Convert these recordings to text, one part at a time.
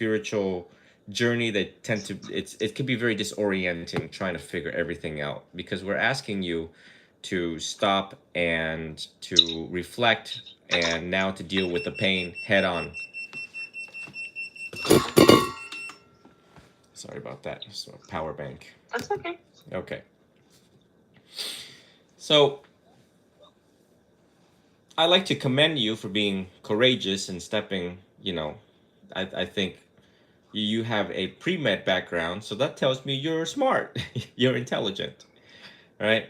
spiritual journey that tend to it can be very disorienting trying to figure everything out, because we're asking you to stop and to reflect and now to deal with the pain head on. Sorry about that. So power bank. That's okay. Okay. So I like to commend you for being courageous and stepping, I think you have a pre-med background, so that tells me you're smart, you're intelligent, right?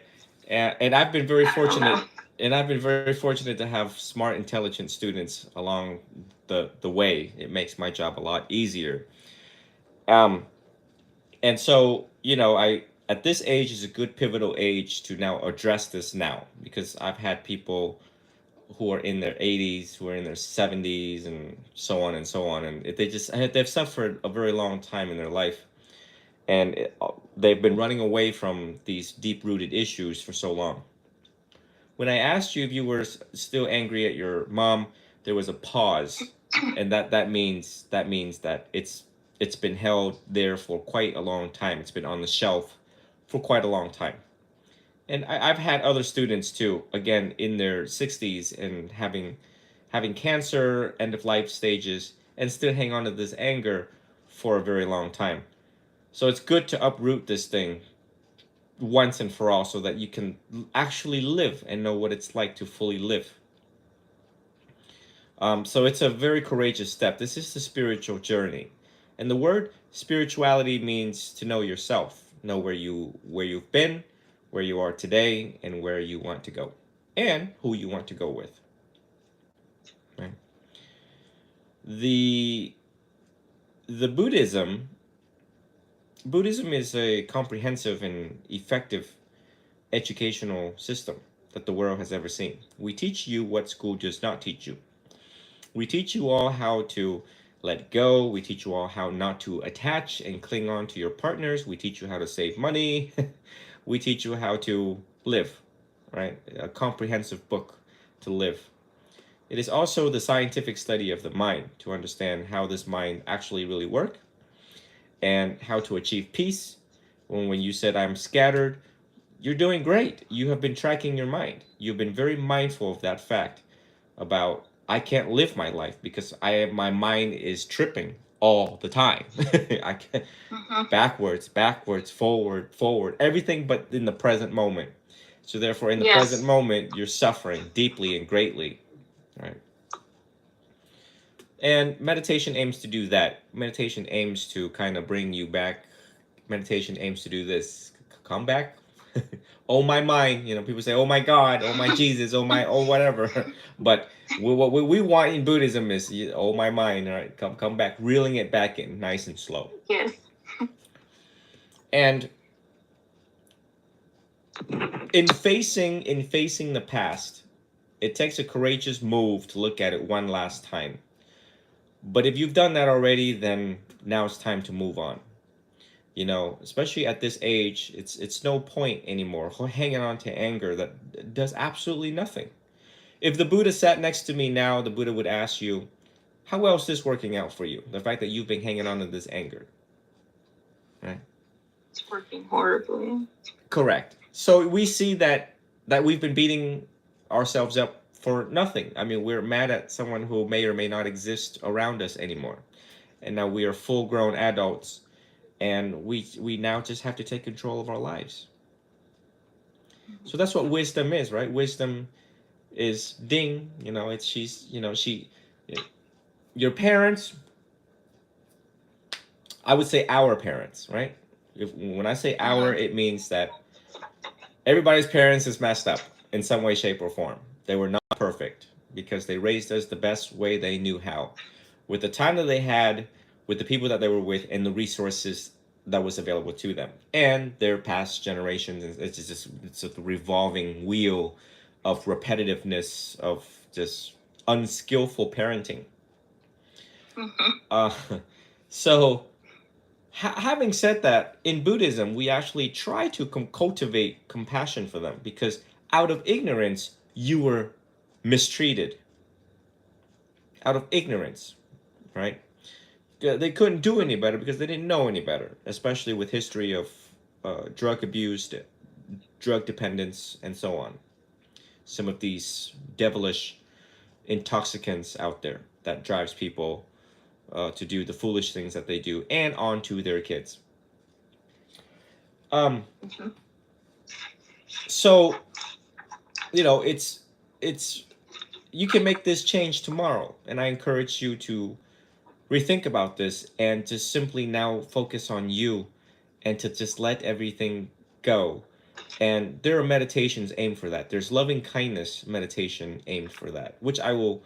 And I've been very I don't know. fortunate, and I've been very fortunate to have smart, intelligent students along the way. It makes my job a lot easier. Um, and so I at this age is a good pivotal age to now address this now, because I've had people who are in their 80s, who are in their 70s, and so on and so on, and they've suffered a very long time in their life, and they've been running away from these deep rooted issues for so long. When I asked you if you were still angry at your mom, there was a pause, and that means that it's been held there for quite a long time. It's been on the shelf for quite a long time. And I've had other students too, again in their 60s and having cancer, end of life stages, and still hang on to this anger for a very long time. So it's good to uproot this thing once and for all, so that you can actually live and know what it's like to fully live. So it's a very courageous step. This is the spiritual journey, and the word spirituality means to know yourself, know where you've been, where you are today, and where you want to go, and who you want to go with. Right? The the Buddhism is a comprehensive and effective educational system that the world has ever seen. We teach you what school does not teach you. We teach you all how to let go. We teach you all how not to attach and cling on to your partners. We teach you how to save money. We teach you how to live, right? A comprehensive book to live. It is also the scientific study of the mind to understand how this mind actually really works and how to achieve peace. When you said I'm scattered, you're doing great. You have been tracking your mind. You've been very mindful of that fact about I can't live my life because my mind is tripping all the time. I can't Hmm. backwards, forward, everything but in the present moment. So therefore, in the present Yes. moment, you're suffering deeply and greatly, right? And meditation aims to do that. Meditation aims to kind of bring you back. Meditation aims to do this. Come back. Oh my mind. People say, oh my God, oh my Jesus, oh whatever. But what we want in Buddhism is, oh my mind, right? Come back, reeling it back in nice and slow. Yes. And in facing the past, it takes a courageous move to look at it one last time. But if you've done that already, then now it's time to move on. Especially at this age, it's no point anymore hanging on to anger that does absolutely nothing. If the Buddha sat next to me now, the Buddha would ask you, how well is this working out for you? The fact that you've been hanging on to this anger, right? It's working horribly. Correct. So we see that we've been beating ourselves up for nothing. I mean, we're mad at someone who may or may not exist around us anymore. And now we are full-grown adults, and we now just have to take control of our lives. So that's what wisdom is, right? Wisdom is ding, it's she's, she your parents, I would say our parents, right? When I say our, Hmm. it means that everybody's parents is messed up in some way, shape, or form. They were not perfect because they raised us the best way they knew how, with the time that they had, with the people that they were with, and the resources that was available to them, and their past generations. It's a revolving wheel of repetitiveness, of just unskillful parenting. Hmm. Uh, so having said that, in Buddhism, we actually try to cultivate compassion for them, because out of ignorance, you were mistreated. Out of ignorance, right? they couldn't do any better because they didn't know any better, especially with history of drug abuse, drug dependence, and so on. Some of these devilish intoxicants out there that drives people to do the foolish things that they do and onto their kids. Um, Mhm. so it's you can make this change tomorrow, and I encourage you to rethink about this and to simply now focus on you and to just let everything go. And there are meditations aimed for that. There's loving kindness meditation aimed for that, which I will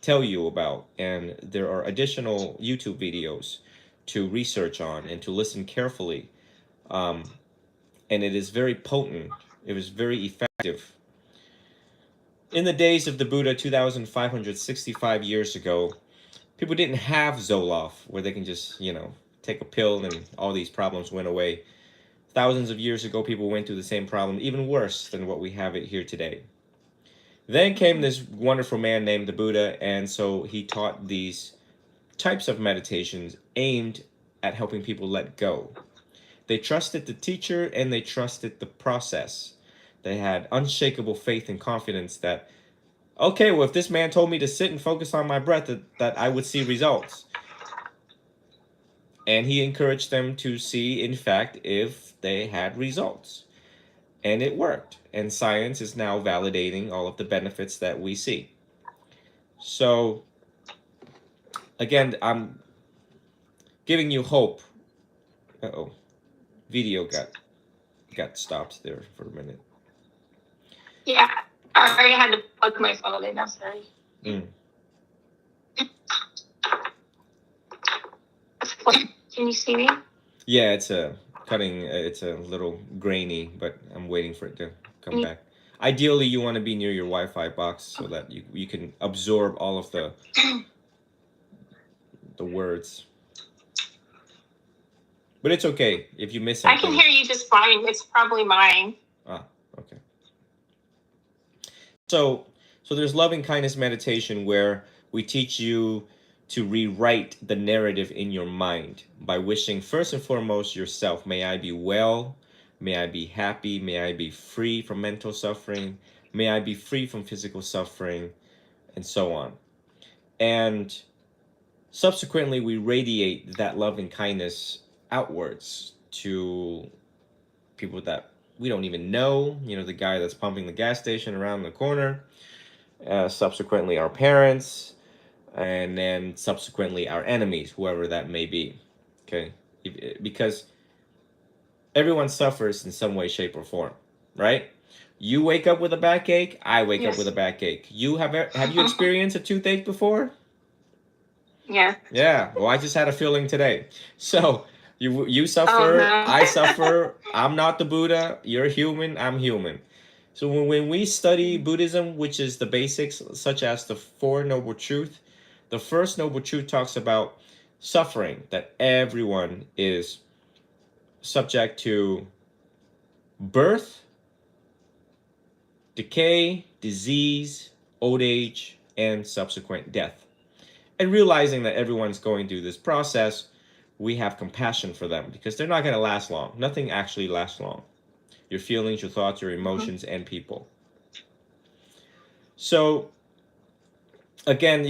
tell you about. And there are additional YouTube videos to research on and to listen carefully. Um, and it is very potent. It was very effective. In the days of the Buddha, 2,565 years ago, people didn't have Zoloft where they can just, take a pill and all these problems went away. Thousands of years ago, people went through the same problem, even worse than what we have it here today. Then came this wonderful man named the Buddha, and so he taught these types of meditations aimed at helping people let go. They trusted the teacher and they trusted the process. They had unshakable faith and confidence that, okay, well, if this man told me to sit and focus on my breath, that I would see results. And he encouraged them to see, in fact, if they had results. And it worked. And science is now validating all of the benefits that we see. So, again, I'm giving you hope. Uh-oh. Video got stopped there for a minute. Yeah, I already had to plug my phone in. I'm sorry. Mm. Can you see me? Yeah, it's a little grainy, but I'm waiting for it to come back. Ideally, you want to be near your Wi-Fi box so that you can absorb all of the words. But it's okay if you miss I something. can hear you just fine. It's probably mine. Ah, okay. So there's loving kindness meditation where we teach you to rewrite the narrative in your mind by wishing first and foremost yourself, may I be well, may I be happy, may I be free from mental suffering, may I be free from physical suffering, and so on. And subsequently, we radiate that loving kindness outwards to people that we don't even know, the guy that's pumping the gas station around the corner, subsequently our parents, and then subsequently our enemies, whoever that may be. Okay? Because everyone suffers in some way, shape, or form, right? You wake up with a backache, I wake up with a backache. Have you experienced a toothache before? Yeah. Yeah. Well, I just had a feeling today. So you suffer, Oh, no. I suffer. I'm not the Buddha. You're human. I'm human. So when we study Buddhism, which is the basics, such as the Four Noble Truths, the first Noble Truth talks about suffering, that everyone is subject to birth, decay, disease, old age, and subsequent death. And realizing that everyone's going through this process, we have compassion for them because they're not going to last long. Nothing actually lasts long. Your feelings, your thoughts, your emotions, and people. So, again,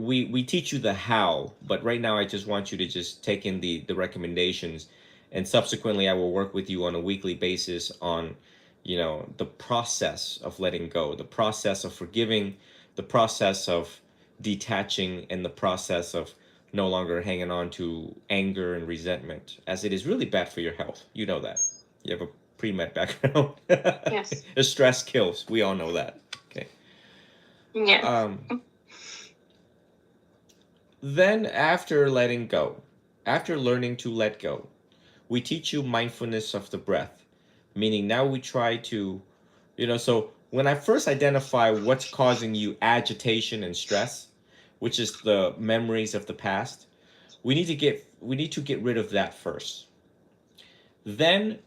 we teach you the how, but right now I just want you to just take in the recommendations, and subsequently I will work with you on a weekly basis on, the process of letting go, the process of forgiving, the process of detaching, and the process of no longer hanging on to anger and resentment, as it is really bad for your health. You know that. You have a pre-med background. Yes. The stress kills. We all know that. Okay. Yeah. Then after letting go, after learning to let go, we teach you mindfulness of the breath, meaning now we try to, so when I first identify what's causing you agitation and stress, which is the memories of the past, we need to get rid of that first. Then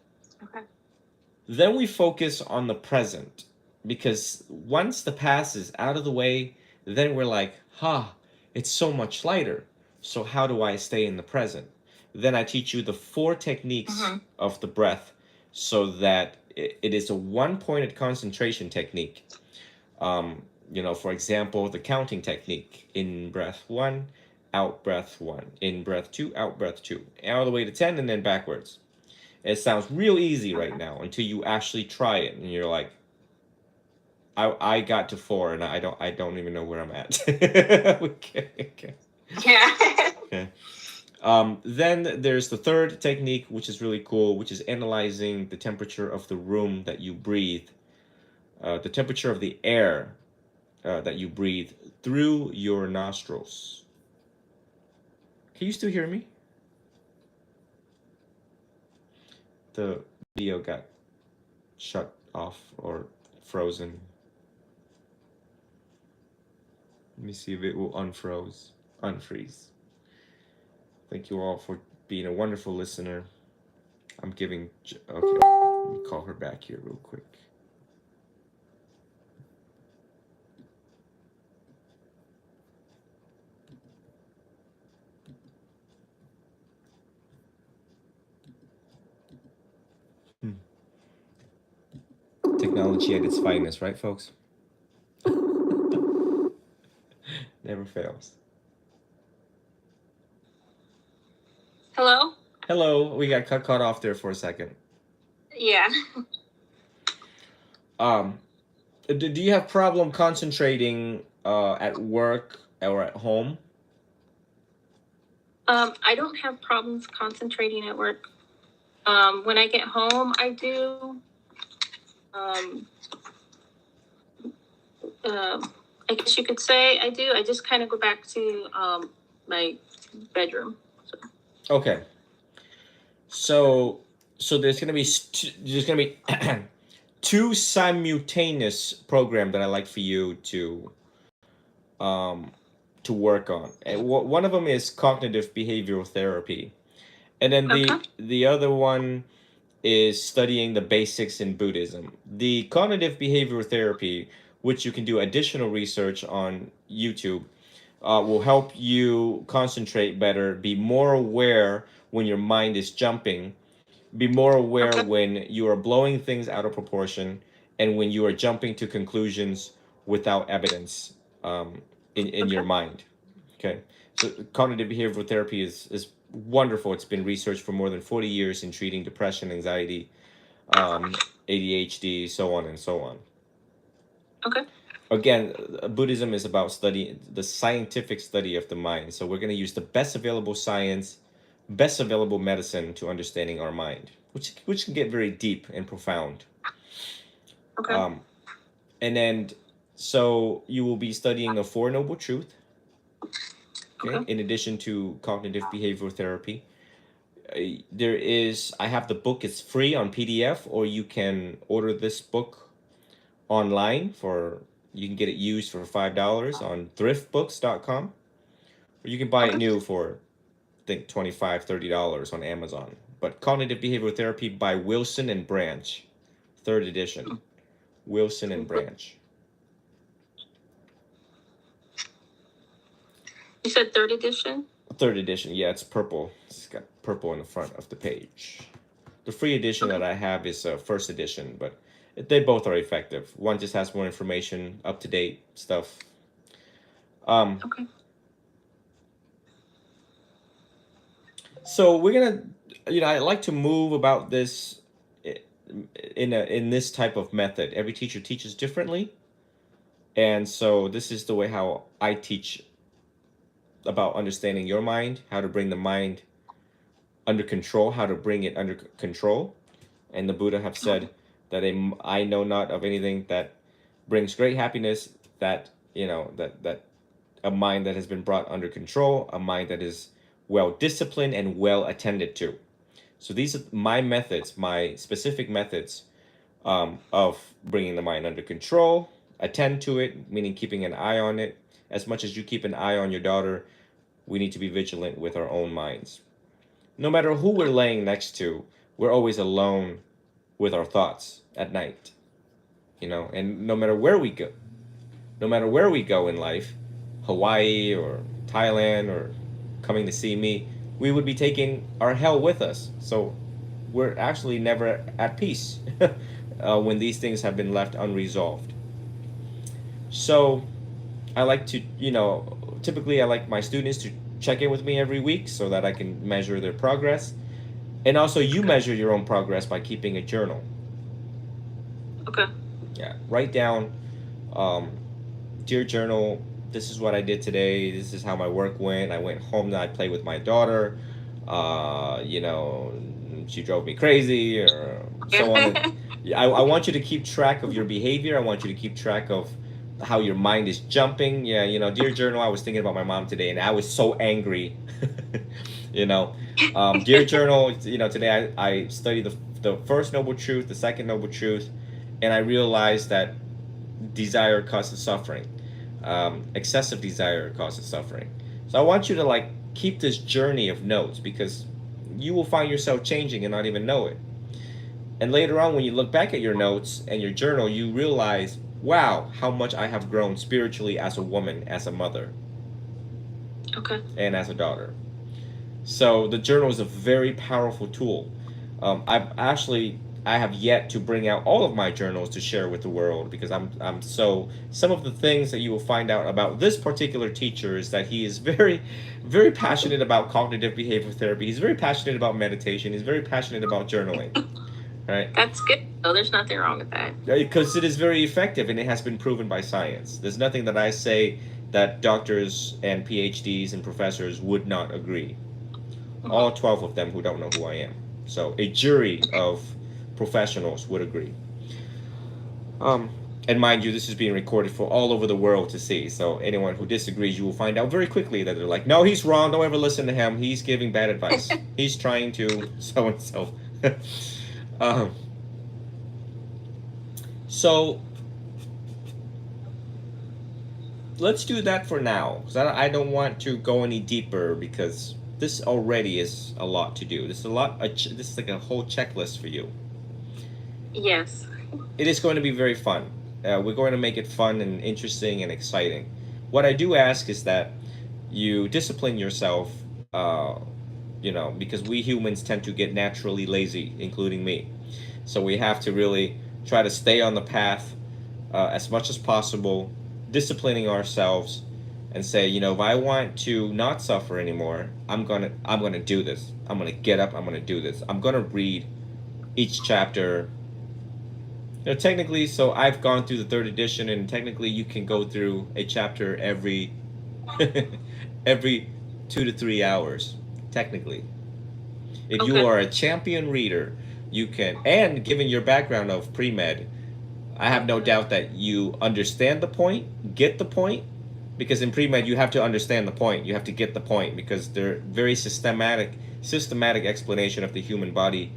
we focus on the present, because once the past is out of the way, then we're like, it's so much lighter. So how do I stay in the present? Then I teach you the 4 techniques of the breath so that it is a one-pointed concentration technique. For example, the counting technique: in breath 1, out breath 1, in breath 2, out breath 2, all the way to 10 and then backwards. It sounds real easy right now until you actually try it and you're like, I got to 4 and I don't even know where I'm at. Okay. Yeah. Okay. Then there's the third technique, which is really cool, which is analyzing the temperature of the room that you breathe, the temperature of the air that you breathe through your nostrils. Can you still hear me? The video got shut off or frozen. Let me see if it will unfreeze. Thank you all for being a wonderful listener. I'm giving. Okay, let me call her back here real quick. Technology at its finest, right, folks? Never fails. Hello? Hello, we got cut off there for a second. Yeah. Do you have problem concentrating at work or at home? I don't have problems concentrating at work. When I get home, I do. I guess you could say I do. I just kind of go back to my bedroom. Okay. So there's gonna be two simultaneous program that I like for you to work on. And one of them is cognitive behavioral therapy, and then the other one is studying the basics in Buddhism. The cognitive behavioral therapy, which you can do additional research on YouTube, will help you concentrate better, be more aware when your mind is jumping, be more aware when you are blowing things out of proportion, and when you are jumping to conclusions without evidence in your mind. Okay, so cognitive behavioral therapy is wonderful. It's been researched for more than 40 years in treating depression, anxiety, ADHD, so on and so on. Okay. Again, Buddhism is about studying the scientific study of the mind. So we're going to use the best available science, best available medicine to understanding our mind, which can get very deep and profound. Okay. And then, so you will be studying the Four Noble Truths. Okay. In addition to cognitive behavioral therapy, I have the book. It's free on PDF, or you can order this book online you can get it used for $5 on thriftbooks.com, or you can buy it new for, I think, $25, $30 on Amazon. But Cognitive Behavioral Therapy by Wilson and Branch, 3rd edition. Wilson and Branch. You said 3rd edition? 3rd edition, yeah, it's purple. It's got purple in the front of the page. The free edition that I have is 1st edition, but they both are effective. One just has more information, up-to-date stuff. Okay. So we're gonna, I like to move about this in this type of method. Every teacher teaches differently, and so this is the way how I teach about understanding your mind, how to bring the mind under control, how to bring it under control. And the Buddha have said that I know not of anything that brings great happiness, that that a mind that has been brought under control, a mind that is well disciplined and well attended to. So these are my methods, my specific methods of bringing the mind under control. Attend to it, meaning keeping an eye on it. As much as you keep an eye on your daughter, we need to be vigilant with our own minds. No matter who we're laying next to, we're always alone with our thoughts at night. And no matter where we go in life, Hawaii or Thailand or coming to see me, we would be taking our hell with us. So we're actually never at peace when these things have been left unresolved. So I like to, typically I like my students to check in with me every week so that I can measure their progress. And also, you measure your own progress by keeping a journal. Okay. Yeah, write down, dear journal, this is what I did today. This is how my work went. I went home, I played with my daughter. You know, she drove me crazy, or so on. I want you to keep track of your behavior. I want you to keep track of how your mind is jumping. Yeah, dear journal, I was thinking about my mom today, and I was so angry. you know, dear journal, today I studied the first noble truth, the second noble truth, and I realized that desire causes suffering. Excessive desire causes suffering. So I want you to keep this journey of notes, because you will find yourself changing and not even know it. And later on, when you look back at your notes and your journal, you realize, wow, how much I have grown spiritually as a woman, as a mother, Okay. and as a daughter. So the journal is a very powerful tool. I have yet to bring out all of my journals to share with the world, because some of the things that you will find out about this particular teacher is that he is very, very passionate about cognitive behavior therapy. He's very passionate about meditation. He's very passionate about journaling. Right? That's good. So there's nothing wrong with that. Because it is very effective and it has been proven by science. There's nothing that I say that doctors and PhDs and professors would not agree. All 12 of them who don't know who I am. So a jury of professionals would agree. And mind you, this is being recorded for all over the world to see. So anyone who disagrees, you will find out very quickly that they're like, no, he's wrong. Don't ever listen to him. He's giving bad advice. He's trying to so and so. So let's do that for now, because I don't want to go any deeper, because this already is a lot to do. This is like a whole checklist for you. Yes. It is going to be very fun. We're going to make it fun and interesting and exciting. What I do ask is that you discipline yourself, because we humans tend to get naturally lazy, including me. So we have to really try to stay on the path as much as possible, disciplining ourselves, and say, if I want to not suffer anymore, I'm gonna do this. I'm gonna get up. I'm gonna do this. I'm gonna read each chapter. Technically, so I've gone through the third edition, and technically you can go through a chapter every every 2 to 3 hours. Technically, if you Okay. are a champion reader, you can. And given your background of pre-med, I have no doubt that you understand the point, get the point, because in pre-med you have to understand the point, you have to get the point, because they're very systematic explanation of the human body,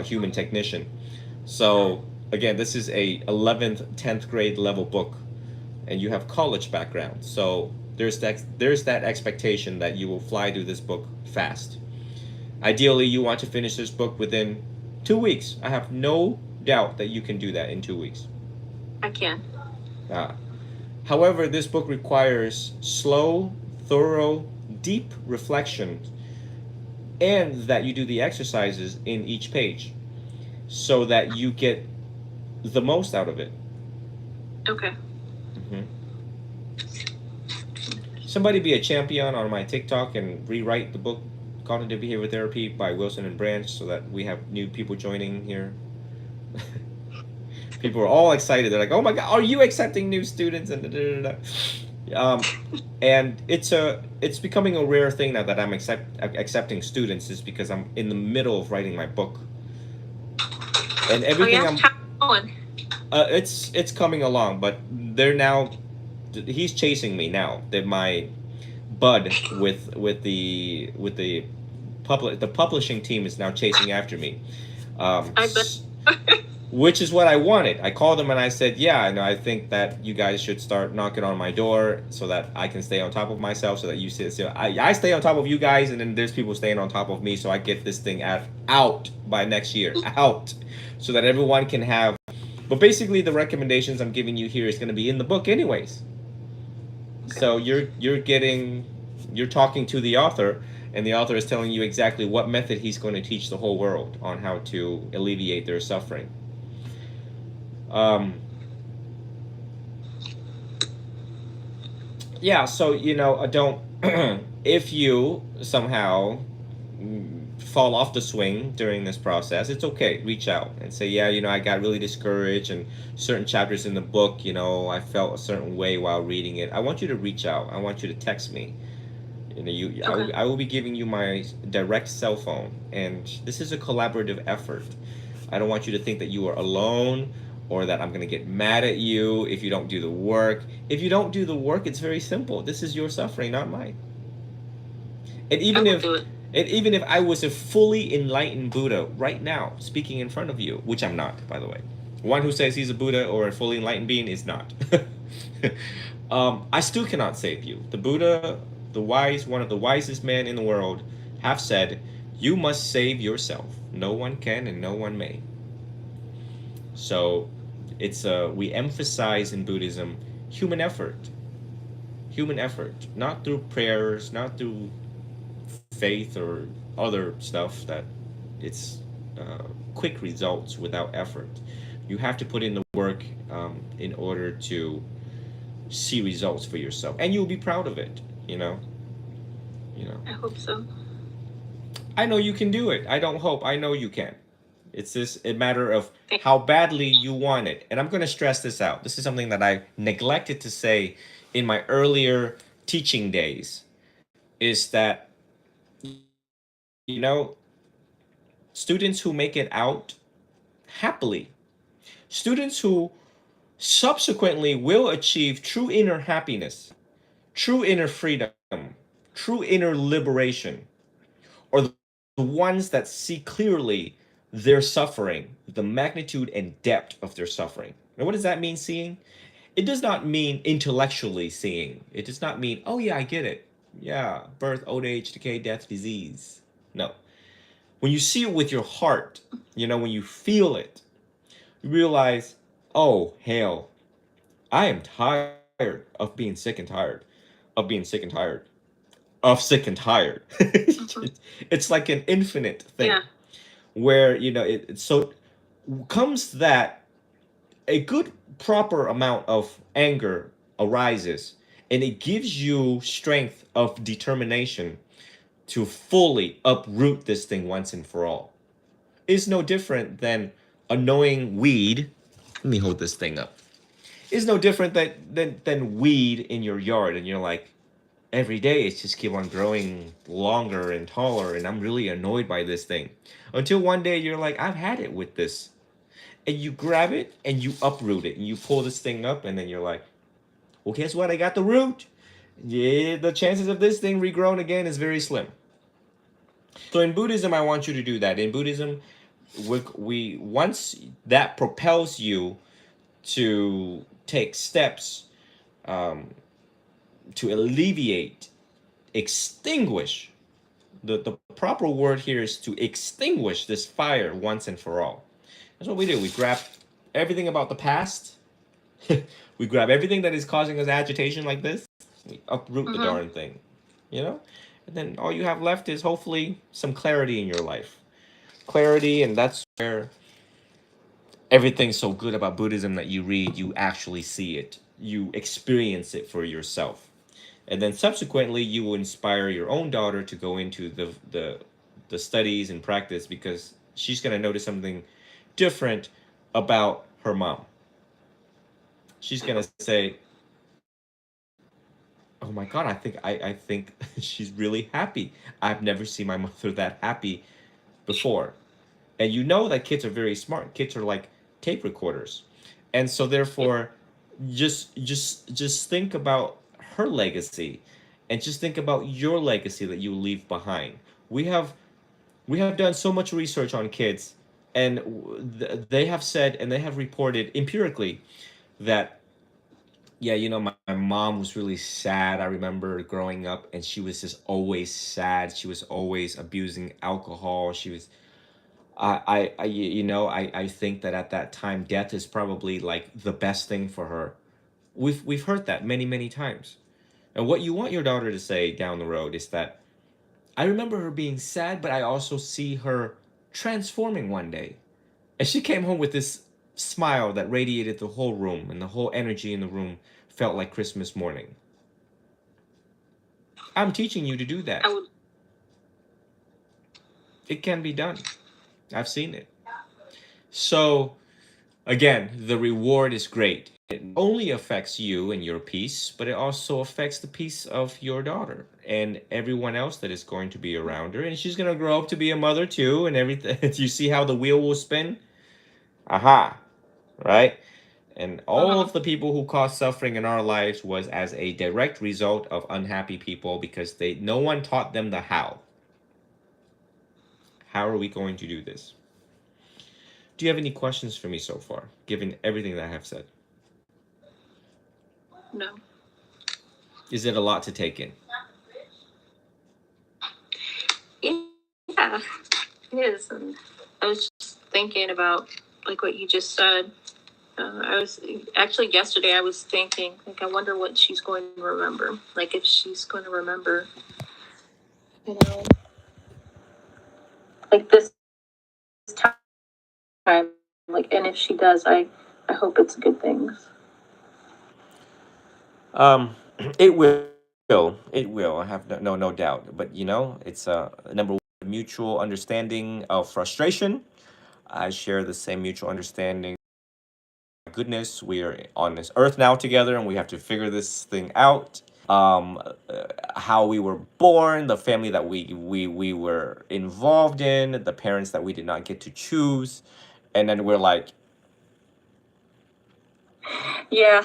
human technician. So again, this is a 11th, 10th grade level book, and you have college background. So there's that expectation that you will fly through this book fast. Ideally, you want to finish this book within 2 weeks. I have no doubt that you can do that in 2 weeks. I can. However, this book requires slow, thorough, deep reflection, and that you do the exercises in each page so that you get the most out of it. Okay. Somebody be a champion on my TikTok and rewrite the book Cognitive Behavior Therapy by Wilson and Branch, so that we have new people joining here. People are all excited. They're like, "Oh my God, are you accepting new students?" And and it's becoming a rare thing now that I'm accepting students, is because I'm in the middle of writing my book, and everything How's it going? it's coming along, but he's chasing me now. That my bud with the publishing team is now chasing after me. I bet. Which is what I wanted. I called them and I said, yeah, I think that you guys should start knocking on my door so that I can stay on top of myself, so that you see, so I stay on top of you guys, and then there's people staying on top of me, so I get this thing out by next year, out, so that everyone can have. But basically, the recommendations I'm giving you here is going to be in the book anyways. So you're getting You're talking to the author, and the author is telling you exactly what method he's going to teach the whole world on how to alleviate their suffering. Um, yeah, so don't if you somehow fall off the swing during this process, it's okay. Reach out and say, yeah, I got really discouraged, and certain chapters in the book, I felt a certain way while reading it. I want you to reach out. I want you to text me. Okay. I will be giving you my direct cell phone, and this is a collaborative effort. I don't want you to think that you are alone, or that I'm going to get mad at you if you don't do the work. If you don't do the work, it's very simple. This is your suffering, not mine. And I even will if do it. and even if I was a fully enlightened Buddha right now, speaking in front of you, which I'm not, by the way, one who says he's a Buddha or a fully enlightened being is not. I still cannot save you. The Buddha, one of the wisest men in the world, have said, "You must save yourself. No one can and no one may." So, we emphasize in Buddhism human effort, not through prayers, not through faith or other stuff that it's quick results without effort. You have to put in the work in order to see results for yourself, and you'll be proud of it. I hope so. I know you can do it. I don't hope. I know you can. It's just a matter of Thank how badly you want it. And I'm going to stress this out. This is something that I neglected to say in my earlier teaching days, is that you know students who make it out happily, students who subsequently will achieve true inner happiness, true inner freedom, true inner liberation, or the ones that see clearly their suffering, the magnitude and depth of their suffering. Now, what does that mean, seeing? It does not mean intellectually seeing. It does not mean, oh, yeah, I get it. Yeah, birth, old age, decay, death, disease. No. When you see it with your heart, when you feel it, you realize, oh, hell, I am tired of being sick and tired, of being sick and tired, of sick and tired. Mhm. It's like an infinite thing Yeah. where, so comes that a good proper amount of anger arises, and it gives you strength of determination to fully uproot this thing once and for all. It's no different than annoying weed. Let me hold this thing up. It's no different than weed in your yard, and you're like, every day it's just keep on growing longer and taller, and I'm really annoyed by this thing. Until one day you're like, I've had it with this. And you grab it and you uproot it, and you pull this thing up, and then you're like, well, guess what? I got the root. Yeah, the chances of this thing regrowing again is very slim. So in Buddhism, I want you to do that. In Buddhism, we once that propels you to take steps um, to alleviate, extinguish. The proper word here is to extinguish this fire once and for all. That's what we do. We grab everything about the past. We grab everything that is causing us agitation like this. We uproot the Mhm. darn thing, you know? And then all you have left is hopefully some clarity in your life. Clarity, and that's where everything's so good about Buddhism that you read, you actually see it. You experience it for yourself. And then subsequently you will inspire your own daughter to go into the studies and practice, because she's going to notice something different about her mom. She's I going hope. to say, oh my god, I think she's really happy. I've never seen my mother that happy before. And that kids are very smart. Kids are like tape recorders. And so Yeah. therefore, just think about her legacy, and just think about your legacy that you leave behind. We have done so much research on kids, and they have said, and they have reported empirically that, yeah, my mom was really sad. I remember growing up, and she was just always sad. She was always abusing alcohol. She was I think that at that time death is probably like the best thing for her. We've heard that many times. And what you want your daughter to say down the road is that I remember her being sad, but I also see her transforming one day. And she came home with this smile that radiated the whole room, and the whole energy in the room felt like Christmas morning. I'm teaching you to do I that. would. It can be done. I've seen it. So, again, the reward is great. It only affects you and your peace, but it also affects the peace of your daughter and everyone else that is going to be around her. And she's going to grow up to be a mother too, and everything. You see how the wheel will spin? Aha, right? And all Uh-huh. of the people who caused suffering in our lives was as a direct result of unhappy people because no one taught them the how. How are we going to do this? Do you have any questions for me so far, given everything that I have said? No. Is it a lot to take in? Yeah, it is. And I was just thinking about like what you just said. I was actually yesterday. I was thinking like I wonder what she's going to remember. Like if she's going to remember, you know, like this time. Like, and if she does, I hope it's good things. Um, it will. It will. I have no doubt. But it's number one, mutual understanding of frustration. I share the same mutual understanding. Goodness, we are on this earth now together, and we have to figure this thing out. How we were born, the family that we were involved in, the parents that we did not get to choose, and then we're like, Yeah.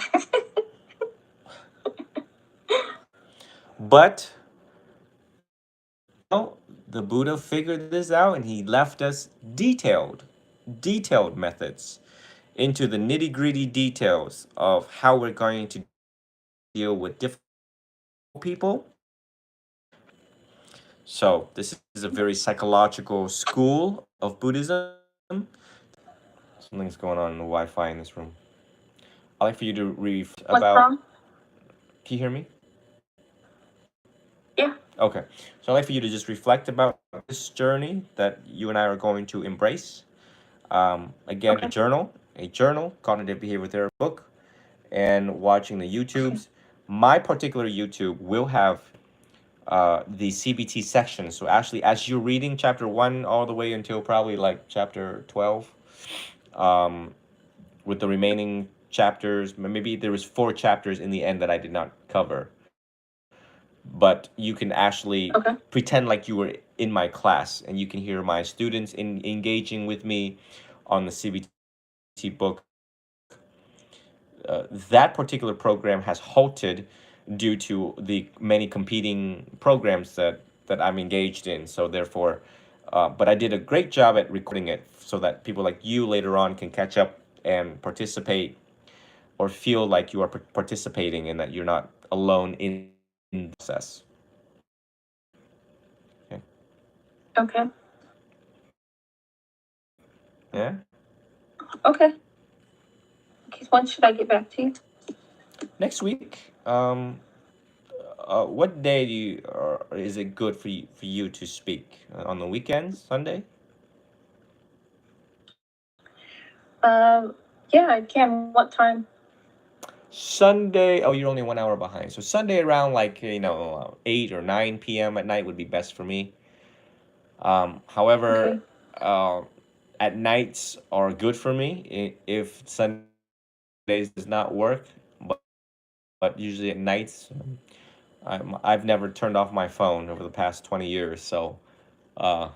but the Buddha figured this out, and he left us detailed methods into the nitty gritty details of how we're going to deal with different people. So this is a very psychological school of Buddhism. Something's going on in the Wi-Fi in this room. I'd like for you to read What's about. wrong? Can you hear me? Yeah. Okay. So I'd like for you to just reflect about this journey that you and I are going to embrace. Again, Okay. a journal, cognitive behavior therapy book, and watching the YouTubes. My particular YouTube will have the CBT section. So actually, as you're reading chapter 1 all the way until probably like chapter 12, um, with the remaining chapters, maybe there was 4 chapters in the end that I did not cover. But you can actually Okay. pretend like you were in my class, and you can hear my students engaging with me on the CBT book. That particular program has halted due to the many competing programs that I'm engaged in. So therefore, but I did a great job at recording it so that people like you later on can catch up and participate or feel like you are participating and that you're not alone in the process. Okay. Okay. Yeah. Okay. Okay. When should I get back to you? Next week. What day is it good for you to speak? On the weekends, Sunday? Yeah, I can. What time? Sunday. Oh, you're only 1 hour behind. So Sunday around like 8 or 9 p.m. at night would be best for me. However, Okay. uh, at nights are good for me if Sundays does not work. But usually at nights, I've never turned off my phone over the past 20 years. So, uh,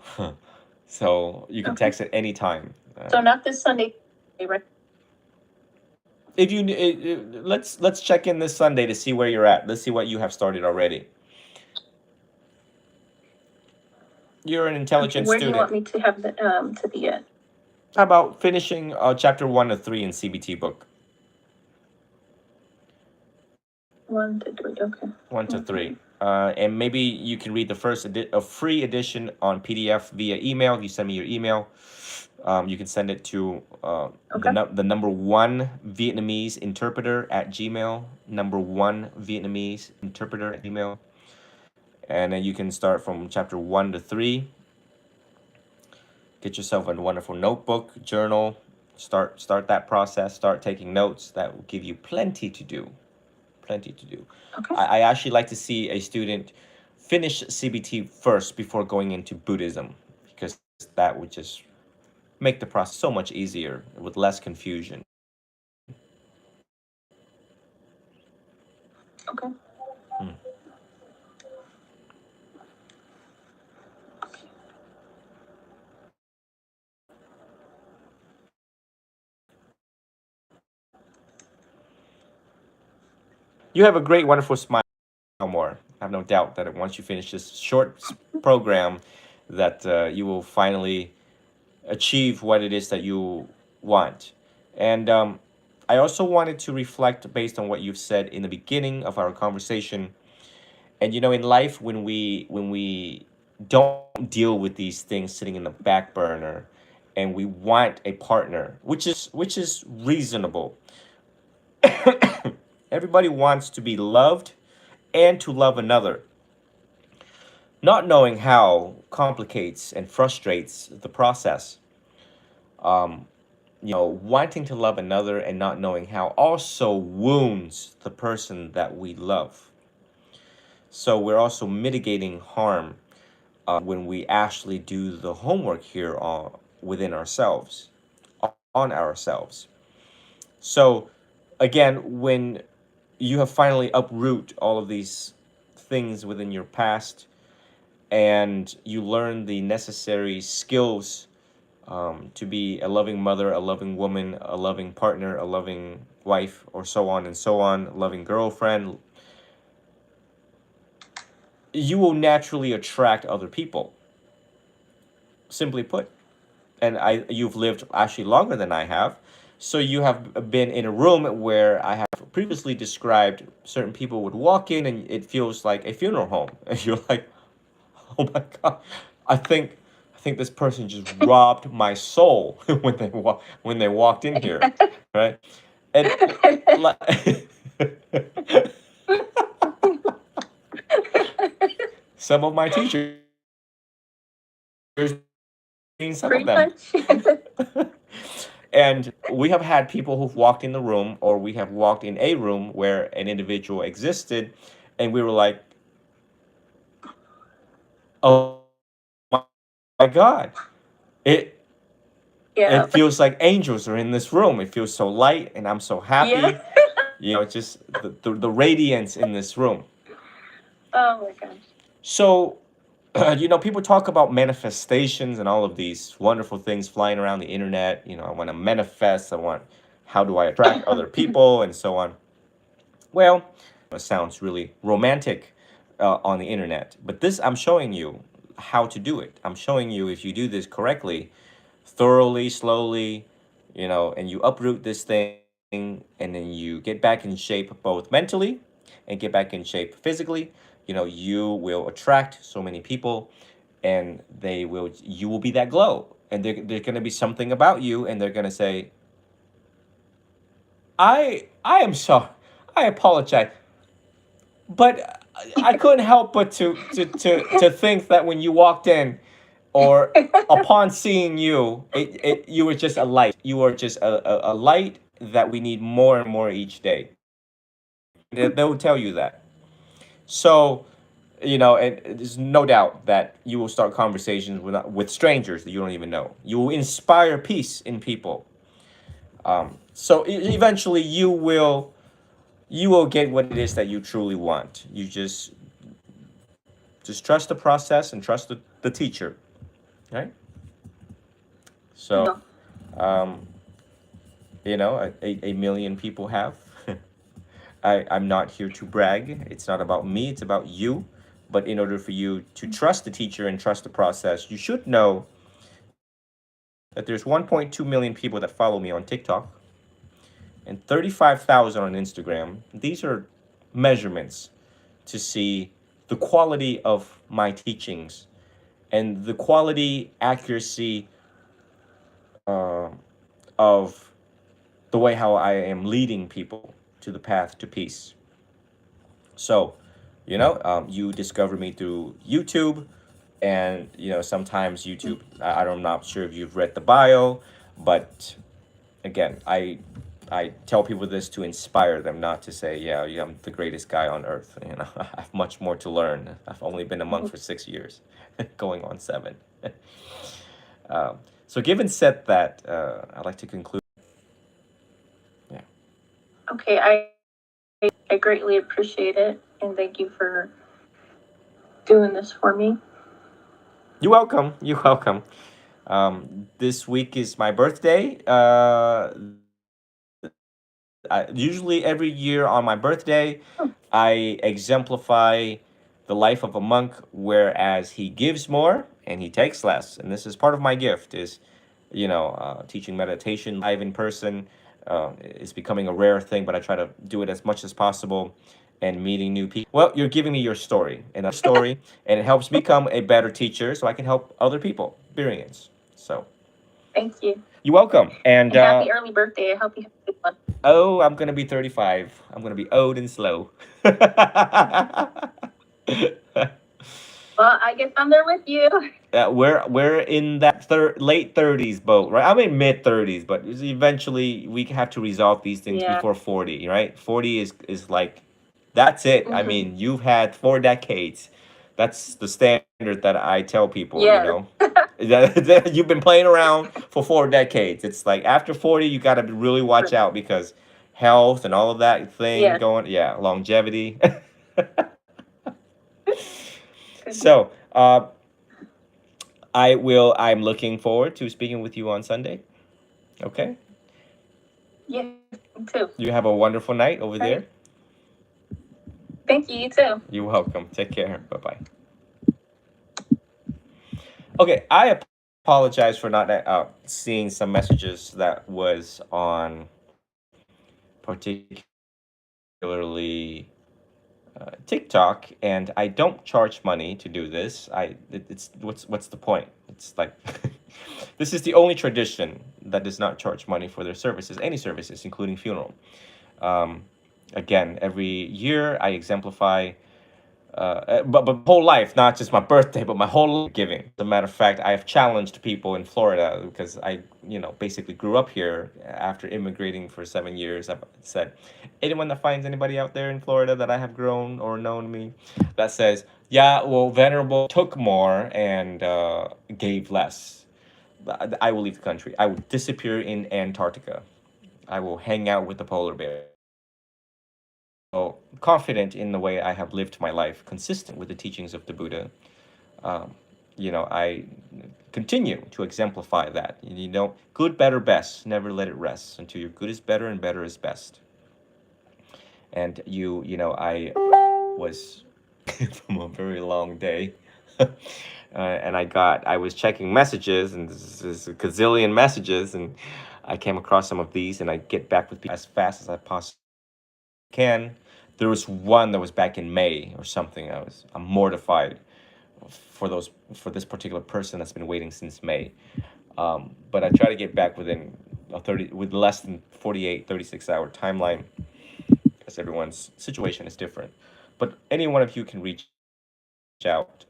so you can Okay. text at any time. So not this Sunday, right? If you let's check in this Sunday to see where you're at. Let's see what you have started already. You're an Okay. intelligent Where do you student. want me to have the to be at? How about finishing chapter 1 to 3 in CBT book? 1 to 3. Okay. 1 to 3. And maybe you can read the first a free edition on PDF via email. You send me your email. You can send it to Okay. the number one Vietnamese interpreter at Gmail, number one Vietnamese interpreter at Gmail. And then you can start from chapter 1 to 3. Get yourself a wonderful notebook, journal. Start that process. Start taking notes. That will give you plenty to do. Plenty to do. Okay. I actually like to see a student finish CBT first before going into Buddhism, because that would just make the process so much easier with less confusion. Okay. Hmm. You have a great, wonderful smile, more. I have no doubt that once you finish this short program, that you will finally achieve what it is that you want. And I also wanted to reflect based on what you've said in the beginning of our conversation. And in life, when we don't deal with these things sitting in the back burner, and we want a partner, which is reasonable. Everybody wants to be loved and to love another. Not knowing how complicates and frustrates the process. Um, Wanting to love another and not knowing how also wounds the person that we love. So we're also mitigating harm when we actually do the homework here within ourselves, on ourselves. So again, when you have finally uproot all of these things within your past, and you learn the necessary skills to be a loving mother, a loving woman, a loving partner, a loving wife, or so on and so on, a loving girlfriend, you will naturally attract other people. Simply put. And you've lived actually longer than I have. So you have been in a room where I have previously described certain people would walk in and it feels like a funeral home. And you're like, oh my God, I think this person just robbed my soul when they walked in here, right? And like, some of my teachers being some of Pretty them. much. And we have had people who've walked in the room, or we have walked in a room where an individual existed, and we were like, oh my God, it Yeah. it feels like angels are in this room. It feels so light, and I'm so happy. Yeah. It's just the radiance in this room. Oh my gosh. So, people talk about manifestations and all of these wonderful things flying around the internet. I want to manifest. How do I attract other people and so on. Well, it sounds really romantic on the internet, but this, I'm showing you how to do it. I'm showing you, if you do this correctly, thoroughly, slowly, and you uproot this thing, and then you get back in shape both mentally and get back in shape physically. You will attract so many people, and you will be that glow, and they're going to be something about you, and they're going to say, I am sorry, I apologize, but I couldn't help but to think that when you walked in, or upon seeing you, you were just a light. You are just a light that we need more and more each day. They will tell you that. So, and there's no doubt that you will start conversations with strangers that you don't even know. You will inspire peace in people. So eventually, you will get what it is that you truly want. You just trust the process and trust the teacher, right? So, Yeah. um, a million people have. I'm not here to brag. It's not about me, it's about you. But in order for you to trust the teacher and trust the process, you should know that there's 1.2 million people that follow me on TikTok and 35,000 on Instagram. These are measurements to see the quality of my teachings and the quality, accuracy, uh, of the way how I am leading people to the path to peace. So, you discover me through YouTube, and sometimes YouTube. I'm not sure if you've read the bio, but again, I tell people this to inspire them, not to say, yeah, I'm the greatest guy on earth. I have much more to learn. I've only been a monk for 6 years, going on 7. Um, so, given said that, I'd like to conclude. Yeah. Okay, I greatly appreciate it, and thank you for doing this for me. You're welcome. You're welcome. This week is my birthday. Usually every year on my birthday, I exemplify the life of a monk, whereas he gives more and he takes less. And this is part of my gift is, teaching meditation live in person. It's becoming a rare thing, but I try to do it as much as possible and meeting new people. Well, you're giving me your story and a story, and it helps me become a better teacher so I can help other people experience. So Thank you. you're welcome. And happy early birthday. I hope you have a good one. oh, I'm gonna be 35. I'm gonna be old and slow. Well, I guess I'm there with you. We're in that late 30s boat, right? I'm in mid 30s, but eventually we have to resolve these things before 40, right? 40 is like that's it. I mean, you've had 4 decades. That's the standard that I tell people, You've been playing around for 4 decades. It's like after 40, you got to really watch out because health and all of that thing going, longevity. So, I'm looking forward to speaking with you on Sunday. Okay? Yeah, me too. You have a wonderful night over there. Thank you, you too. You're welcome. Take care. Bye-bye. Okay, I apologize for not seeing some messages that was on particularly TikTok, and I don't charge money to do this. It's what's the point? It's like this is the only tradition that does not charge money for their services, any services, including funeral. Um, Again, every year I exemplify but whole life, not just my birthday, but my whole life giving. As a matter of fact, I have challenged people in Florida because I, basically grew up here after immigrating for 7 years. I've said, anyone that finds anybody out there in Florida that I have grown or known me that says, yeah, well, Venerable took more and gave less, I will leave the country. I will disappear in Antarctica. I will hang out with the polar bear. So confident in the way I have lived my life, consistent with the teachings of the Buddha, I continue to exemplify that. Good, better, best. Never let it rest until your good is better and better is best. And I was from a very long day. And I was checking messages, and this is a gazillion messages, and I came across some of these, and I get back with people as fast as I possibly can. There was one that was back in May or something. I'm mortified for this particular person that's been waiting since May. But I try to get back within with less than 48, 36 hour timeline because everyone's situation is different. But any one of you can reach out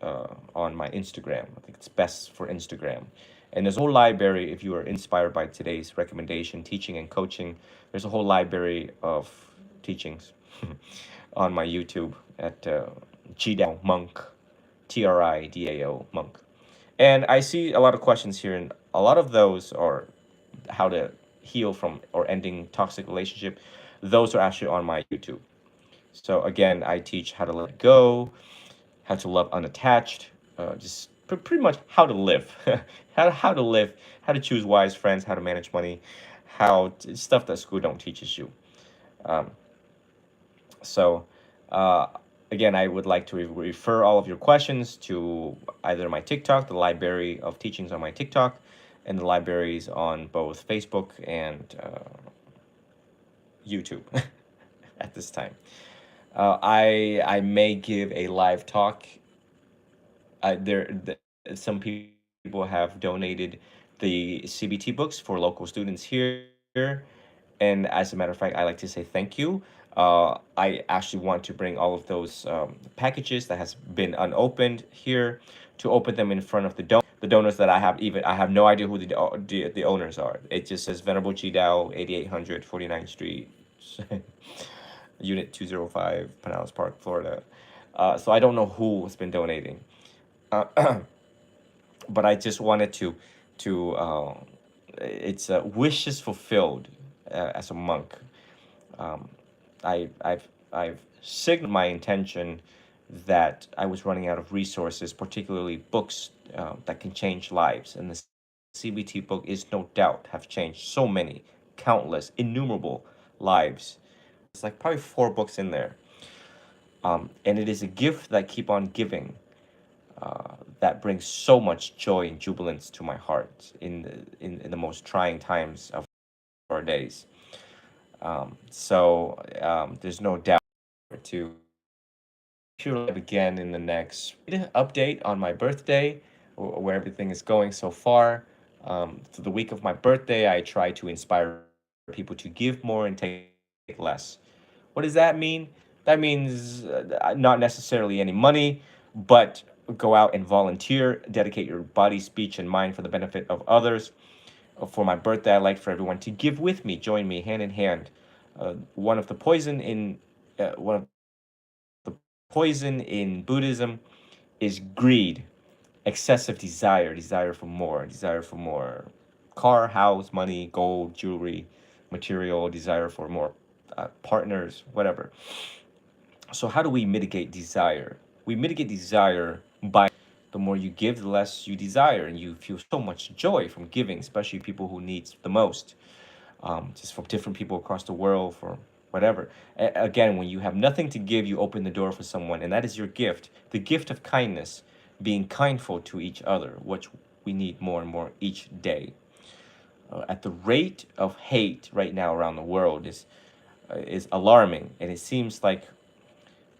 on my Instagram. I think it's best for Instagram. And there's a whole library if you are inspired by today's recommendation, teaching and coaching. There's a whole library of teachings on my YouTube at Tridao Monk, Tridao Monk. And I see a lot of questions here, and a lot of those are how to heal from or ending toxic relationship. Those are actually on my YouTube. So again, I teach how to let go, how to love unattached, just pretty much how to live, how to live, how to choose wise friends, how to manage money, stuff that school don't teaches you. Um, so, again, I would like to refer all of your questions to either my TikTok, the library of teachings on my TikTok, and the libraries on both Facebook and YouTube at this time. I may give a live talk. Some people have donated the CBT books for local students here. And as a matter of fact, I like to say thank you. I actually want to bring all of those packages that has been unopened here to open them in front of the donors that I have no idea who the owners are. It just says Venerable G Dao, 8800 49th Street, Unit 205, Pinellas Park, Florida. So I don't know who has been donating. But I just wanted to it's wishes fulfilled as a monk. Um, I've signaled my intention that I was running out of resources, particularly books that can change lives, and the CBT book is no doubt have changed so many, countless, innumerable lives. It's like probably 4 books in there, and it is a gift that I keep on giving. That brings so much joy and jubilance to my heart in the most trying times of our days. There's no doubt to pure live again in the next update on my birthday, where everything is going so far. For the week of my birthday, I try to inspire people to give more and take less. What does that mean? That means not necessarily any money, but go out and volunteer, dedicate your body, speech, and mind for the benefit of others. For my birthday, I like for everyone to give with me, join me hand in hand. One of the poison in Buddhism is greed, excessive desire for more car, house, money, gold, jewelry, material, desire for more partners, whatever. So how do we mitigate desire? We mitigate desire by the more you give, the less you desire, and you feel so much joy from giving, especially people who need the most, just from different people across the world, for whatever. Again, when you have nothing to give, you open the door for someone, and that is your gift, the gift of kindness, being kindful to each other, which we need more and more each day. At the rate of hate right now around the world is alarming, and it seems like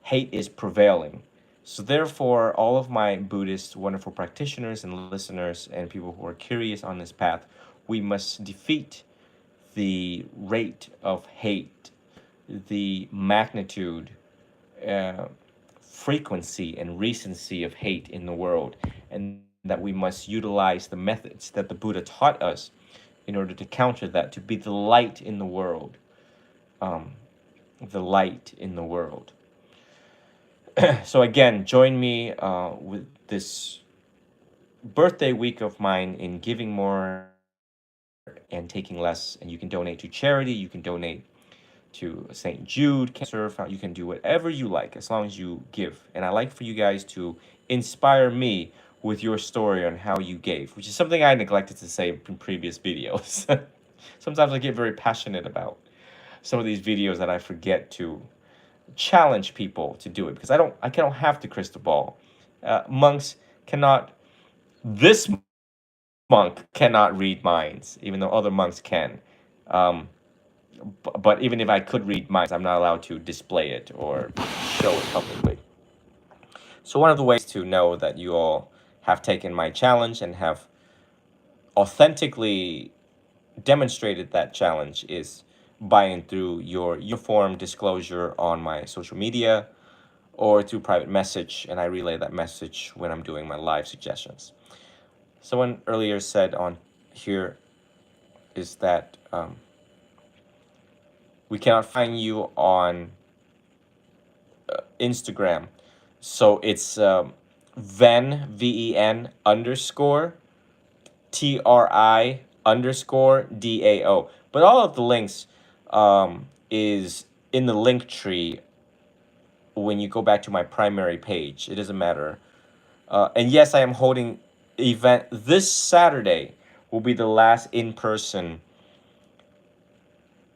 hate is prevailing. So therefore, all of my Buddhist wonderful practitioners and listeners and people who are curious on this path, we must defeat the rate of hate, the magnitude, uh, frequency, and recency of hate in the world, and that we must utilize the methods that the Buddha taught us in order to counter that, to be the light in the world. The light in the world. So again, join me with this birthday week of mine in giving more and taking less. And you can donate to charity. You can donate to St. Jude Cancer. You can do whatever you like as long as you give. And I like for you guys to inspire me with your story on how you gave, which is something I neglected to say in previous videos. Sometimes I get very passionate about some of these videos that I forget to challenge people to do it, because I don't have the crystal ball. Monks cannot. This monk cannot read minds, even though other monks can. Um, but even if I could read minds, I'm not allowed to display it or show it publicly. So one of the ways to know that you all have taken my challenge and have authentically demonstrated that challenge is by through your uniform disclosure on my social media or through private message, and I relay that message when I'm doing my live suggestions. Someone earlier said on here is that we cannot find you on Instagram. So it's Ven, VEN underscore TRI underscore DAO. But all of the links is in the link tree when you go back to my primary page. It doesn't matter. And yes, I am holding event this Saturday. Will be the last in-person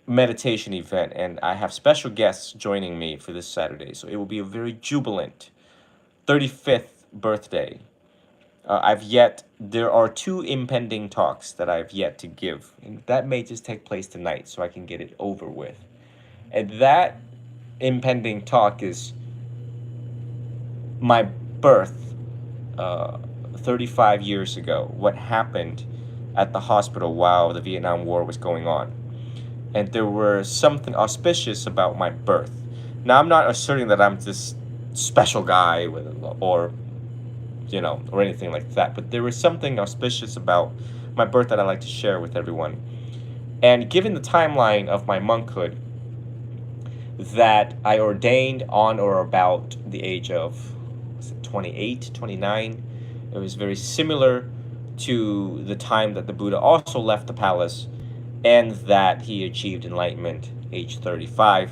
meditation event, and I have special guests joining me for this Saturday, so it will be a very jubilant 35th birthday. There are 2 impending talks that I've yet to give, and that may just take place tonight so I can get it over with. And that impending talk is my birth 35 years ago, what happened at the hospital while the Vietnam War was going on. And there were something auspicious about my birth. Now, I'm not asserting that I'm this special guy with, or or anything like that, but there was something auspicious about my birth that I like to share with everyone. And given the timeline of my monkhood, that I ordained on or about the age of, was it 28, 29, it was very similar to the time that the Buddha also left the palace, and that he achieved enlightenment age 35,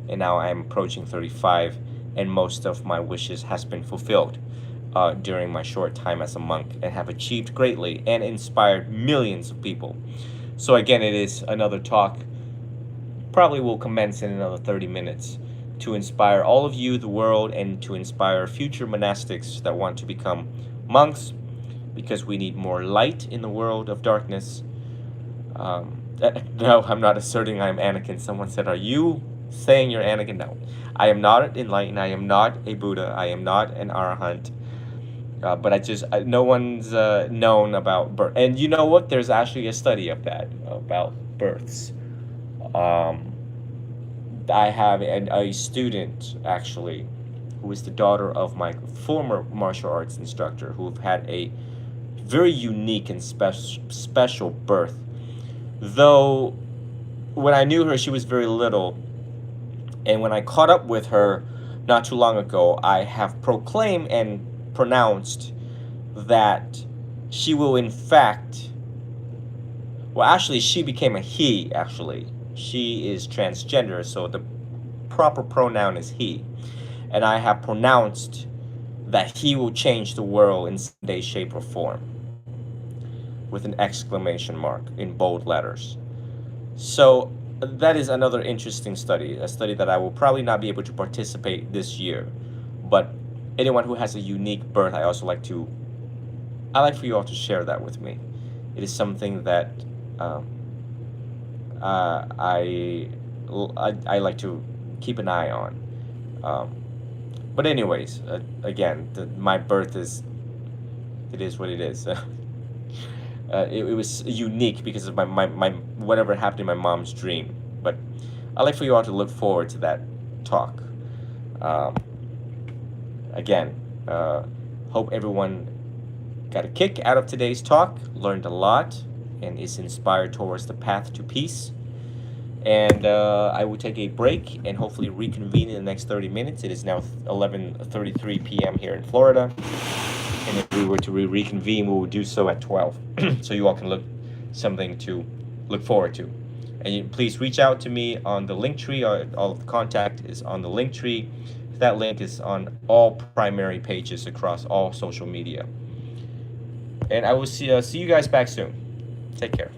and now I'm approaching 35, and most of my wishes has been fulfilled during my short time as a monk, and have achieved greatly and inspired millions of people. So again, it is another talk, probably will commence in another 30 minutes, to inspire all of you, the world, and to inspire future monastics that want to become monks, because we need more light in the world of darkness. No, I'm not asserting I'm Anakin. Someone said, are you saying you're Anakin? No, I am not enlightened. I am not a Buddha. I am not an Arahant. But no one's known about birth. And you know what? There's actually a study of that, about births. I have a student, actually, who is the daughter of my former martial arts instructor, who had a very unique and special birth. Though, when I knew her, she was very little. And when I caught up with her not too long ago, I have proclaimed and pronounced that she will in fact, well, actually she became a he. Actually, she is transgender, so the proper pronoun is he, and I have pronounced that he will change the world in some way, shape, or form, with an exclamation mark in bold letters. So that is another interesting study, a study that I will probably not be able to participate this year, but anyone who has a unique birth, I like for you all to share that with me. It is something that I like to keep an eye on. But anyways, again, my birth is what it is. It was unique because of my whatever happened in my mom's dream. But I'd like for you all to look forward to that talk. Again, hope everyone got a kick out of today's talk, learned a lot, and is inspired towards the path to peace. And I will take a break and hopefully reconvene in the next 30 minutes. It is now 11:33 p.m. here in Florida. And if we were to reconvene, we will do so at 12. So you all can something to look forward to. And please reach out to me on the Linktree. All of the contact is on the Linktree. That link is on all primary pages across all social media. And I will see you guys back soon. Take care.